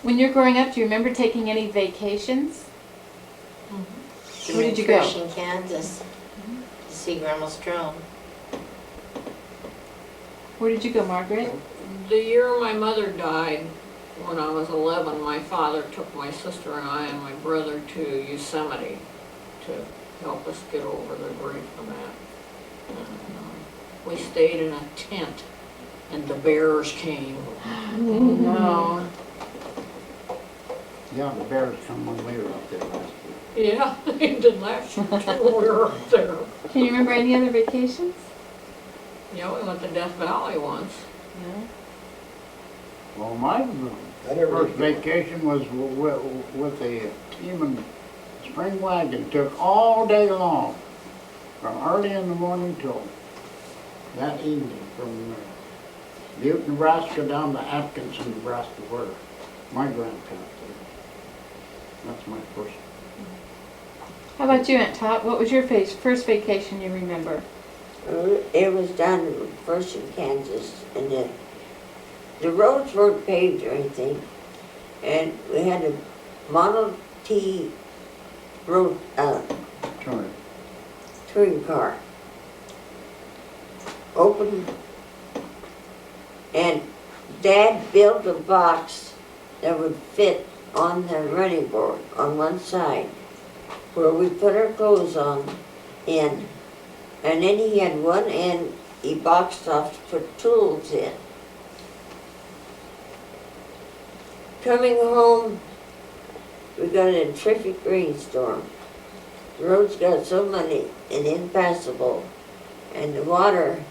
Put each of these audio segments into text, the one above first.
When you're growing up, do you remember taking any vacations? Where did you go? In Kansas to see Grandma Strome. Where did you go, Margaret? The year my mother died, when I was 11, my father took my sister and I and my brother to Yosemite to help us get over the grief of that. And, we stayed in a tent, and the bears came. No. Yeah, the bears come when we were up there last week. Yeah, it did last year too, we were up there. Can you remember any other vacations? Yeah, we went to Death Valley once. No. Well, my I never first did. vacation was with a team and spring wagon. Took all day long, from early in the morning till that evening, from Butte, Nebraska down to Atkinson, Nebraska, where my grandparents lived. That's my first. How about you, Aunt Tot? What was your first vacation you remember? It was down first in Kansas, and the roads weren't paved or anything, and we had a Model T road Turn. touring car, open, and Dad built a box that would fit on the running board on one side, where we put our clothes on in. And then he had one end he boxed off to put tools in. Coming home, we got a terrific rainstorm. The roads got so muddy and impassable, and the water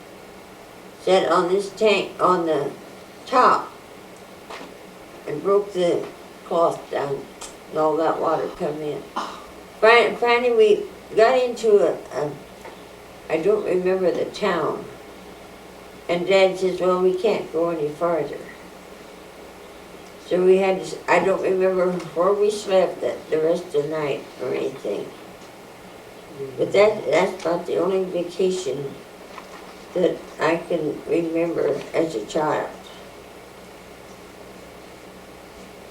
sat on this tank on the top and broke the cloth down, and all that water come in. Finally, we got into I don't remember the town. And Dad says, well, we can't go any farther. So we had to, I don't remember where we slept the rest of the night or anything. But that's about the only vacation that I can remember as a child.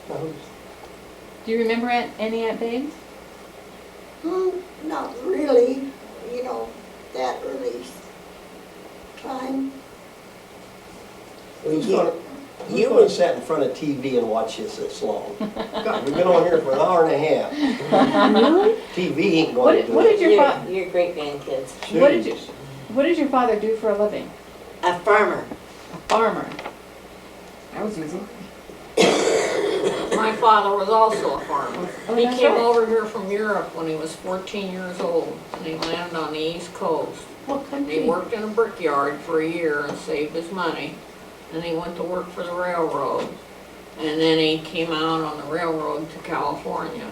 Do you remember any Aunt Babe? Not really, you know, that early time. Who's You- gonna, who's you gonna was- sit in front of TV and watch this long? God, we've been on here for an hour and a half. TV ain't going to do What it. did your father? Your great grandkids. What did your father do for a living? A farmer. A farmer. That was easy. My father was also a farmer. Oh, He that's came right. over here from Europe when he was 14 years old, and he landed on the East Coast. What And he country? worked in a brickyard for a year and saved his money. And he went to work for the railroad. And then he came out on the railroad to California,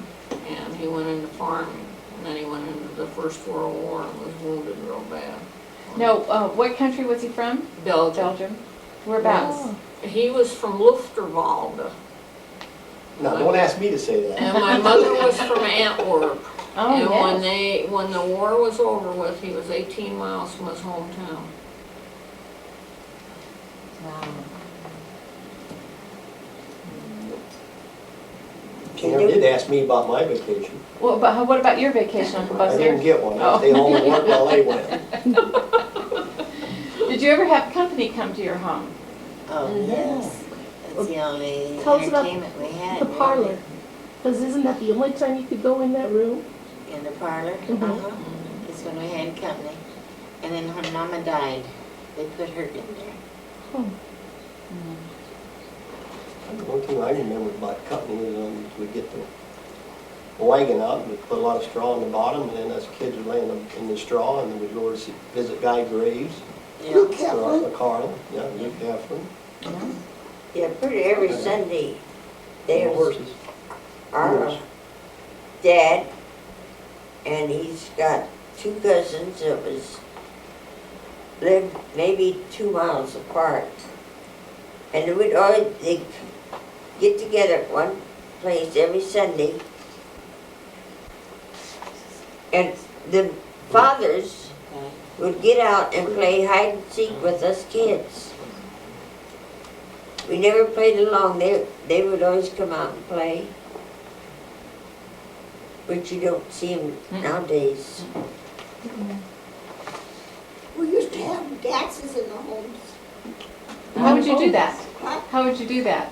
and he went into farming. And then he went into the First World War and was wounded real bad. No, what country was he from? Belgium. Belgium. Whereabouts? Oh. He was from Lufterwalde. Now, don't ask me to say that. And my mother was from Antwerp. Oh, And yes. when the war was over with, he was 18 miles from his hometown. She never did ask me about my vacation. What about your vacation, Uncle I didn't Buster? get one. Oh. I stayed home and worked while they went. Did you ever have company come to your home? Oh, yes. That's the only Tell us about entertainment we had. The really. parlor. Because isn't that the only time you could go in that room? In the parlor. Mhm. It's when we had company. And then when Mama died, they put her in there. Oh. The one thing I remember about company is we'd get the wagon out and we'd put a lot of straw on the bottom, and then us kids would lay in the straw, and then we'd go to visit Guy Graves, Luke or Heflin. Carl, yeah, Luke Heflin. Yeah, pretty every Sunday, The there's horses. our dad, and he's got two cousins that lived maybe 2 miles apart. And they'd get together at one place every Sunday. And the fathers would get out and play hide and seek with us kids. We never played along. They would always come out and play. But you don't see them nowadays. We used to have dances in the homes. How would you do that? Huh? How would you do that?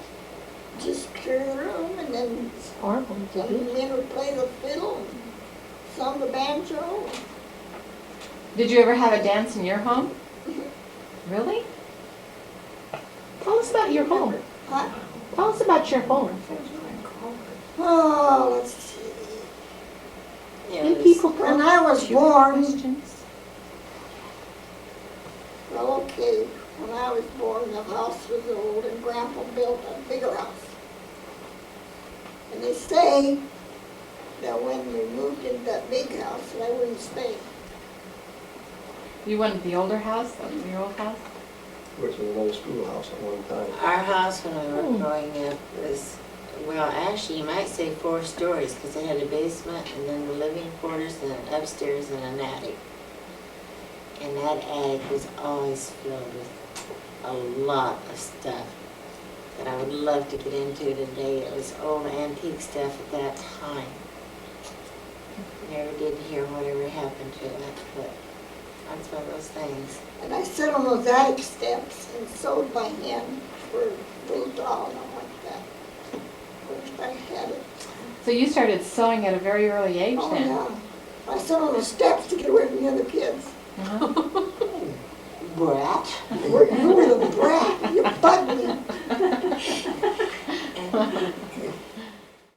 Just clear the room and then Horrible to some do. men would play the fiddle and some the banjo. Did you ever have a dance in your home? Really? Tell us about your home. Huh? Tell us about your home. Oh, let's see. Yeah, And it was- people When come. I was born, Questions? well, okay, when I was born, the house was old and Grandpa built a bigger house. And they say that when we moved into that big house, that I wouldn't stay. You wanted the older house, your old house? Which was another schoolhouse at one time. Our house when we were growing up was, well, actually, you might say 4 stories, because it had a basement, and then the living quarters, and an upstairs, and an attic. And that attic was always filled with a lot of stuff that I would love to get into today. It was old antique stuff at that time. Never did hear whatever happened to it, but that's one of those things. And I sat on those attic steps and sewed by hand for a little doll and all like that. First I had it. So you started sewing at a very early age Oh, then? yeah. I sat on the steps to get away from the other kids. Uh-huh. Brat. You were the brat. You bugged me.